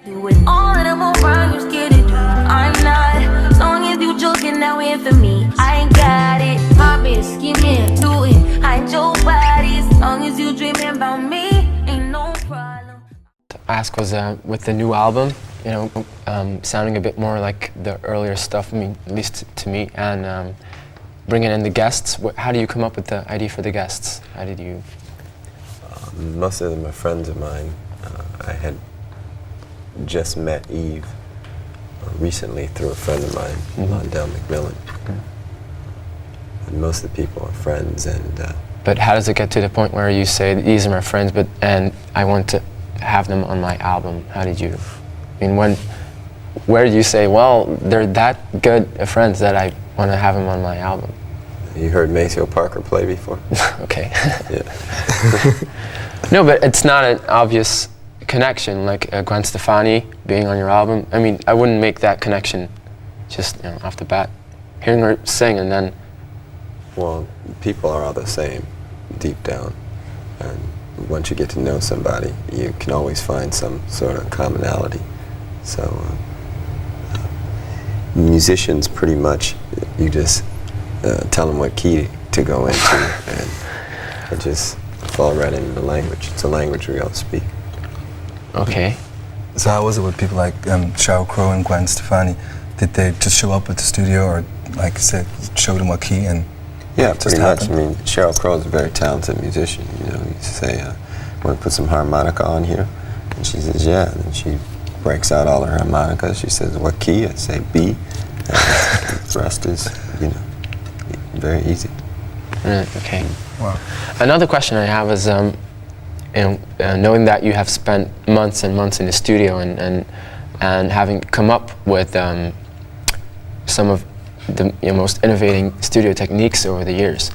Do it all of them around, you scared to do. I'm not. As long as you joking, now in for me. I ain't got it. My bitch, give me do it. Hide your body. As long as you dreaming about me, ain't no problem. Ask was with the new album, you know, sounding a bit more like the earlier stuff. I mean, at least to me, and bringing in the guests. How do you come up with the idea for the guests? How did you? Most of them are friends of mine. I had just met Eve recently through a friend of mine, Londell McMillan. And most of the people are friends. And but how does it get to the point where you say these are my friends, and I want to have them on my album? How did you? I mean, where did you say, well, they're that good friends that I want to have them on my album? You heard Maceo Parker play before? Okay. Yeah. No, but it's not an obvious connection, like Gwen Stefani being on your album. I mean, I wouldn't make that connection just off the bat. Hearing her sing and then... Well, people are all the same, deep down. And once you get to know somebody, you can always find some sort of commonality. So musicians, pretty much, you just tell them what key to go into, and it just fall right into the language. It's a language we all speak. Okay. So how was it with people like Sheryl Crow and Gwen Stefani? Did they just show up at the studio, or like say, show them what key and yeah, just pretty much. happened? I mean, Sheryl Crow is a very talented musician. You know, you say, "Want to put some harmonica on here?" And she says, "Yeah." And then she breaks out all her harmonicas. She says, "What key?" I say, "B." And the rest is, very easy. Okay. Wow. Another question I have is, knowing that you have spent months and months in the studio and having come up with some of the most innovating studio techniques over the years,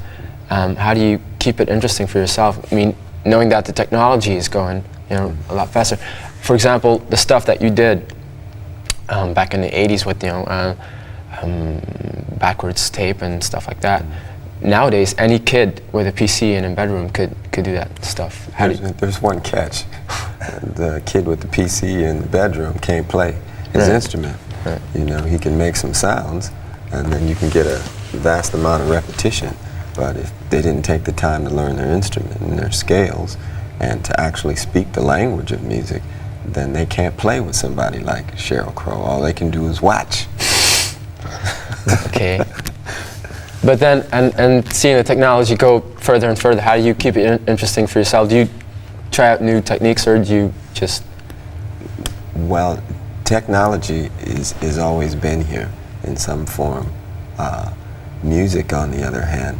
how do you keep it interesting for yourself? I mean, knowing that the technology is going, a lot faster. For example, the stuff that you did back in the '80s with, backwards tape and stuff like that. Nowadays, any kid with a PC in a bedroom could do that stuff. There's one catch. The kid with the PC in the bedroom can't play his instrument. Right. He can make some sounds, and then you can get a vast amount of repetition. But if they didn't take the time to learn their instrument and their scales, and to actually speak the language of music, then they can't play with somebody like Sheryl Crow. All they can do is watch. Okay. But then, and seeing the technology go further and further, how do you keep it interesting for yourself? Do you try out new techniques, or do you just... Well, technology is always been here in some form. Music, on the other hand,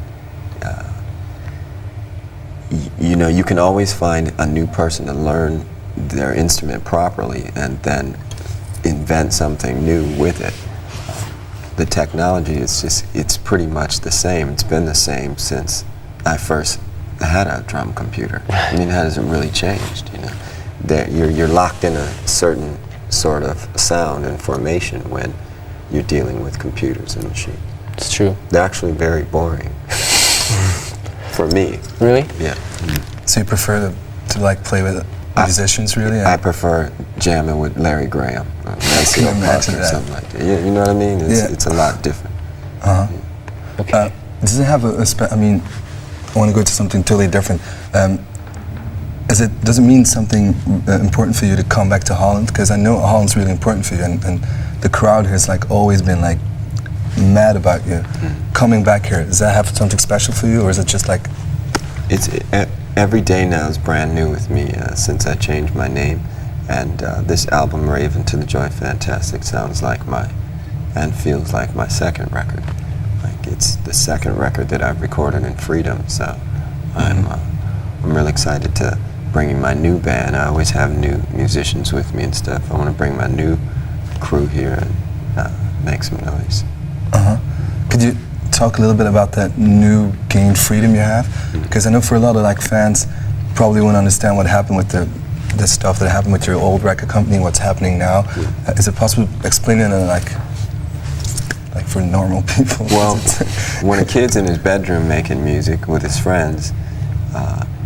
you can always find a new person to learn their instrument properly and then invent something new with it. The technology it's pretty much the same. It's been the same since I first had a drum computer. I mean, it hasn't really changed, You're locked in a certain sort of sound and formation when you're dealing with computers and machines. It's true. They're actually very boring. For me. Really? Yeah. So you prefer to like play with musicians, really? I prefer jamming with Larry Graham, Maceo Parker, or something like that. You know what I mean? It's a lot different. Okay. Does it have I mean, I want to go to something totally different. Does it mean something important for you to come back to Holland? Because I know Holland's really important for you, and the crowd here has always been mad about you. Coming back here, does that have something special for you, or is it just like... Every day now is brand new with me since I changed my name, and this album, Raven to the Joy Fantastic, sounds like and feels like my second record. It's the second record that I've recorded in freedom, so I'm really excited to bring in my new band. I always have new musicians with me and stuff. I want to bring my new crew here and make some noise. Could you talk a little bit about that new gained freedom you have? Because I know for a lot of fans probably won't understand what happened with the stuff that happened with your old record company, what's happening now. Is it possible to explain it in like for normal people? Well, when a kid's in his bedroom making music with his friends,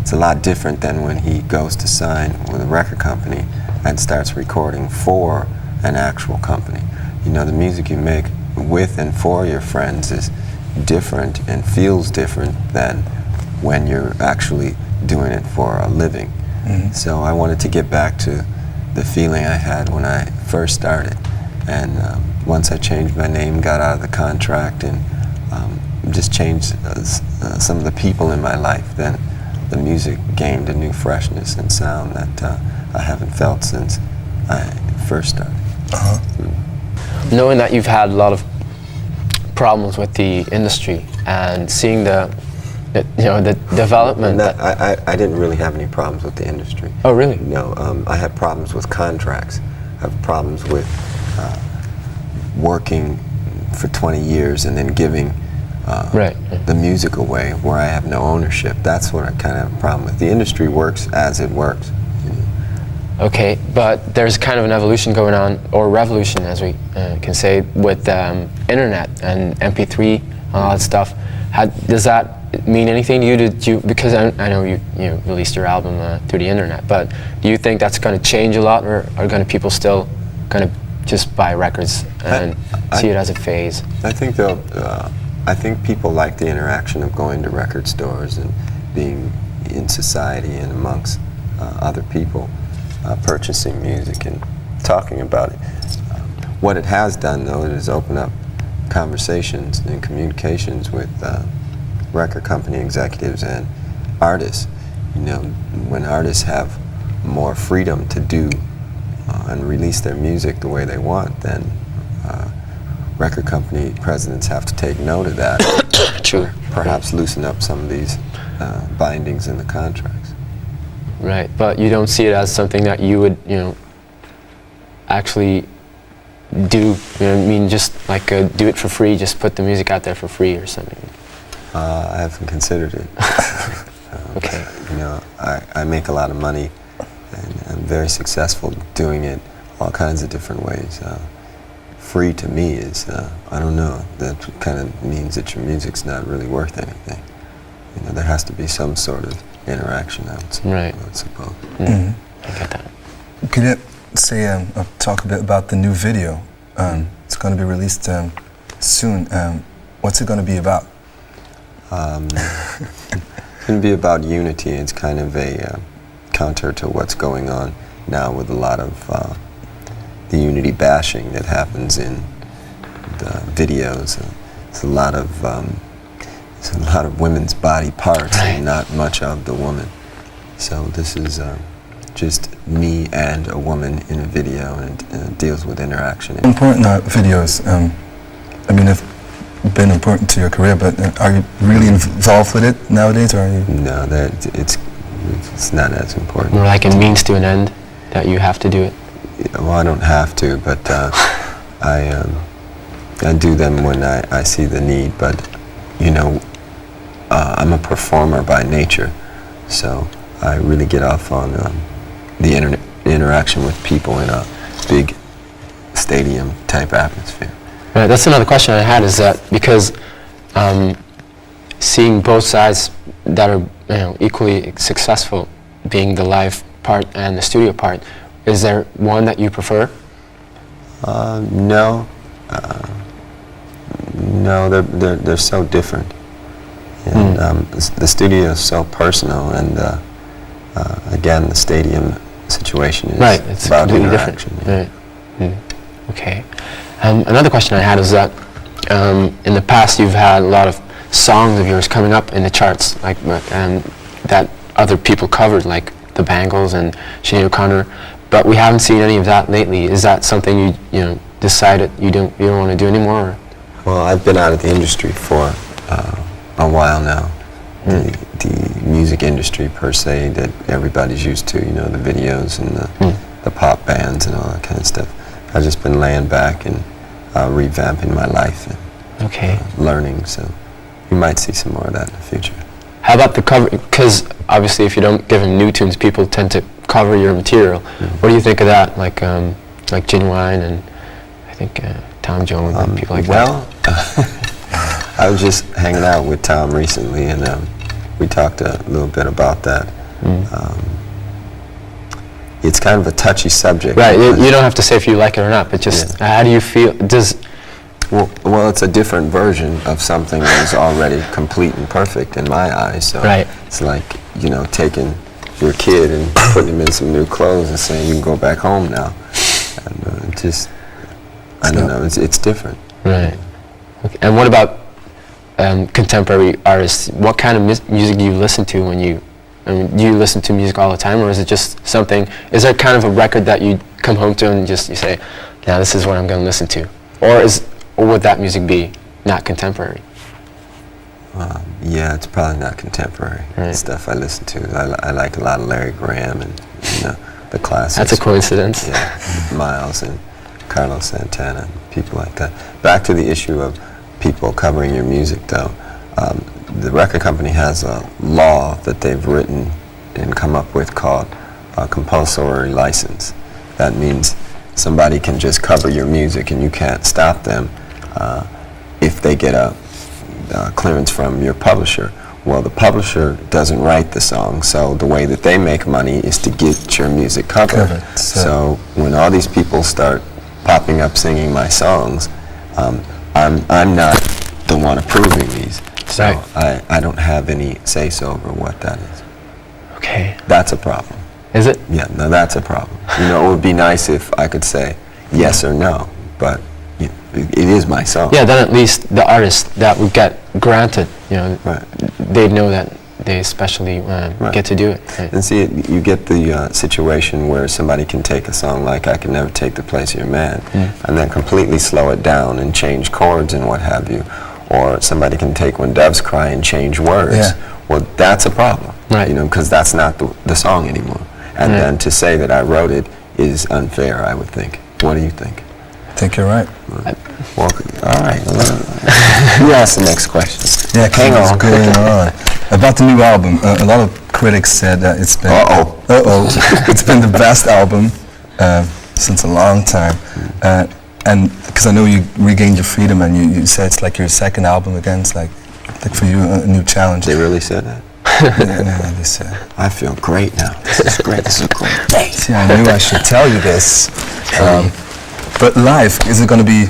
it's a lot different than when he goes to sign with a record company and starts recording for an actual company. You know, the music you make with and for your friends is different and feels different than when you're actually doing it for a living. So I wanted to get back to the feeling I had when I first started. And once I changed my name, got out of the contract, and just changed some of the people in my life, then the music gained a new freshness and sound that I haven't felt since I first started. Knowing that you've had a lot of problems with the industry and seeing the development. I didn't really have any problems with the industry. Oh, really? No, I had problems with contracts. I have problems with working for 20 years and then giving the music away where I have no ownership. That's what I kind of have a problem with. The industry works as it works. Okay, but there's kind of an evolution going on, or revolution, as we can say, with internet and MP3 and all that stuff. Does that mean anything to you? Because I know you released your album through the internet, but do you think that's going to change a lot, or are people still going to just buy records and see it as a phase? I think I think people like the interaction of going to record stores and being in society and amongst other people. Purchasing music and talking about it. What it has done, though, is open up conversations and communications with record company executives and artists. You know, when artists have more freedom to do and release their music the way they want, then record company presidents have to take note of that. True. Perhaps loosen up some of these bindings in the contracts. Right, but you don't see it as something that you would, actually do. I mean, just like do it for free, just put the music out there for free or something. I haven't considered it. Okay. You know, I make a lot of money, and I'm very successful doing it all kinds of different ways. Free to me is, I don't know, that kind of means that your music's not really worth anything. You know, there has to be some sort of interaction, I would suppose. I get that. Could you say, talk a bit about the new video? It's going to be released soon. What's it going to be about? It's going to be about unity. It's kind of a counter to what's going on now with a lot of the unity bashing that happens in the videos. It's a lot of women's body parts and not much of the woman. So this is just me and a woman in a video, and it deals with interaction. Important videos, I mean, have been important to your career, but are you really involved with it nowadays, or are you? No, it's not as important. More like a means to an end, that you have to do it? Well, I don't have to, but I do them when I see the need, but you know, I'm a performer by nature, so I really get off on the interaction with people in a big stadium type atmosphere. Right, that's another question I had, is that because seeing both sides that are equally successful, being the live part and the studio part, is there one that you prefer? No, they're so different. And the studio is so personal, and again, the stadium situation is it's about completely interaction. different. Right. Okay. Another question I had is that in the past you've had a lot of songs of yours coming up in the charts, like and that other people covered, like the Bangles and Sinead O'Connor, but we haven't seen any of that lately. Is that something you decided you don't want to do anymore? Or? Well, I've been out of the industry for a while now. The music industry per se that everybody's used to, the videos and the pop bands and all that kind of stuff. I've just been laying back and revamping my life and learning, so you might see some more of that in the future. How about the cover? Because obviously if you don't give them new tunes, people tend to cover your material. What do you think of that? Like Genuine and I think Tom Jones and people like that? Well, I was just hanging out with Tom recently, and we talked a little bit about that. it's kind of a touchy subject. Right. You don't have to say if you like it or not, but just how do you feel? Well, it's a different version of something that is already complete and perfect in my eyes. So it's like, you know, taking your kid and putting him in some new clothes and saying you can go back home now. And I don't know, it's different. Right. Okay. And what about contemporary artists? What kind of music do you listen to when you? I mean, do you listen to music all the time, or is it just something? Is there kind of a record that you come home to and just you say, "Now this is what I'm going to listen to," or would that music be not contemporary? Yeah, it's probably not contemporary stuff I listen to. I like a lot of Larry Graham and the classics. That's a coincidence. Yeah, Miles and Carlos Santana and people like that. Back to the issue of people covering your music, though. The record company has a law that they've written and come up with called a compulsory license. That means somebody can just cover your music and you can't stop them if they get a clearance from your publisher. Well, the publisher doesn't write the song, so the way that they make money is to get your music covered. So when all these people start popping up singing my songs, I'm not the one approving these. So I don't have any say-so over what that is. Okay. That's a problem. Is it? Yeah, no, that's a problem. You know, it would be nice if I could say yes or no, but it is my song. Yeah, then at least the artist that would get granted, you know, they know that they especially get to do it. Right. And see, you get the situation where somebody can take a song like I Can Never Take the Place of Your Man and then completely slow it down and change chords and what have you. Or somebody can take When Doves Cry and change words. Yeah. Well, that's a problem, you know, because that's not the song anymore. And then to say that I wrote it is unfair, I would think. What do you think? I think you're right. Well, all right. You ask the next question. Yeah, hang on. Going on. About the new album, a lot of critics said that it's been it's been the best album since a long time. And because I know you regained your freedom, and you said it's like your second album again. It's like for you a new challenge. They really said that? Yeah, they said. I feel great now. This is great. This is a great day. See, I knew I should tell you this. But live, is it going to be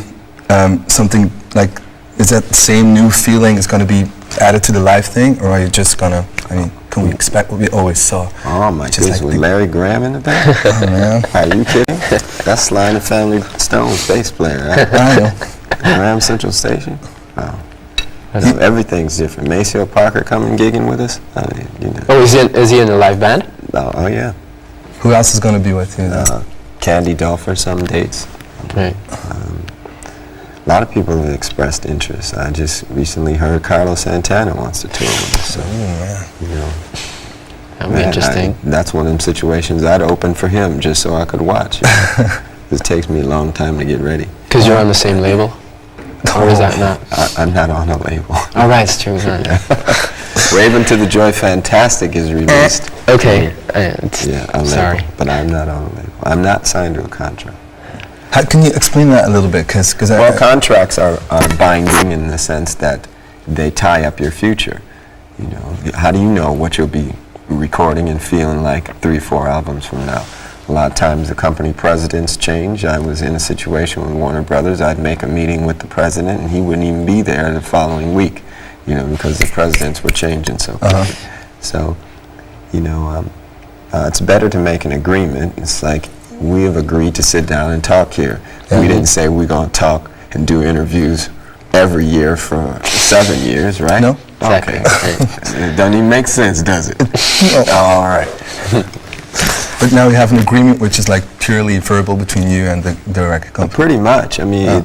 something like? Is that same new feeling is going to be added to the live thing, or are you just gonna? I mean, can we expect what we always saw? Oh my goodness, with Larry Graham in the band? Oh man, are you kidding? That's Sly and the Family Stone's bass player, right? I know. Graham Central Station. Oh, everything's different. Maceo Parker coming gigging with us. I mean, you know. Oh, is he in the live band? Oh yeah. Who else is going to be with you? Candy Dolfer, some dates. Right. A lot of people have expressed interest. I just recently heard Carlos Santana wants to tour with us. So, you know, that'd be interesting. That's one of them situations I'd open for him just so I could watch. It takes me a long time to get ready. Because you're on the same label? Or is that not? I'm not on a label. Oh, right, it's true. Raven to the Joy Fantastic is released. Okay. Sorry. But I'm not on a label. I'm not signed to a contract. How can you explain that a little bit? Well, contracts are binding in the sense that they tie up your future. You know, how do you know what you'll be recording and feeling like 3 or 4 albums from now? A lot of times the company presidents change. I was in a situation with Warner Brothers. I'd make a meeting with the president and he wouldn't even be there the following week, you know, because the presidents were changing so quickly. So, you know, it's better to make an agreement. It's like, we have agreed to sit down and talk here. We didn't say we're going to talk and do interviews every year for 7 years, right? No. Okay. It doesn't even make sense, does it? All right. But now we have an agreement which is like purely verbal between you and the record company. Pretty much. I mean,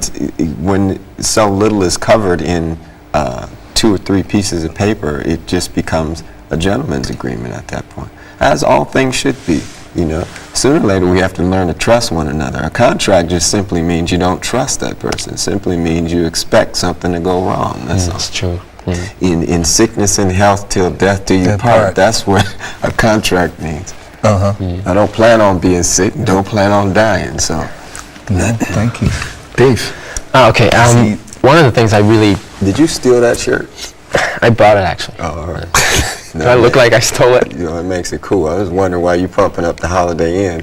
when so little is covered in 2 or 3 pieces of paper, it just becomes a gentleman's agreement at that point, as all things should be. You know, sooner or later we have to learn to trust one another. A contract just simply means you don't trust that person. It simply means you expect something to go wrong. That's true. In sickness and health till death do you part. That's what a contract means. I don't plan on being sick. Don't plan on dying. So, thank you, Dave. Oh, okay. One of the things I really did you steal that shirt? I bought it actually. Oh, all right. Do I look like I stole it? You know, it makes it cool. I was wondering why you pumping up the Holiday Inn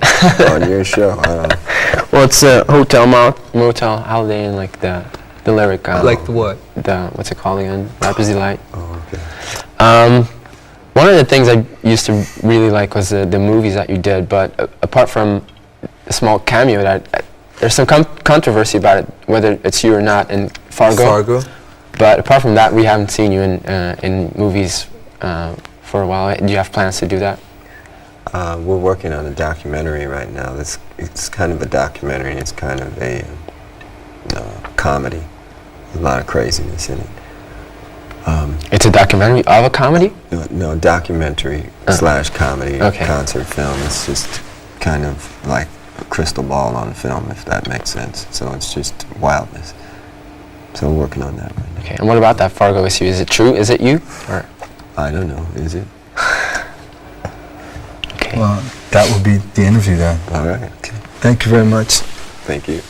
on your show. Well, it's a hotel, motel, Holiday Inn, like the lyric. Like the what? The what's it called again? Rapper's Delight. Oh, okay. One of the things I used to really like was the movies that you did, but apart from a small cameo, there's some controversy about it, whether it's you or not, in Fargo. But apart from that, we haven't seen you in movies for a while. Do you have plans to do that? We're working on a documentary right now. It's kind of a documentary. It's kind of a comedy. There's a lot of craziness in it. It's a documentary of a comedy? No, documentary / comedy, Okay. concert film. It's just kind of like a crystal ball on film, if that makes sense. So it's just wildness. So we're working on that right now. Okay, and what about that Fargo issue? Is it true? Is it you? Or? I don't know. Is it? Okay. Well, that will be the interview then. All right. Thank you very much. Thank you.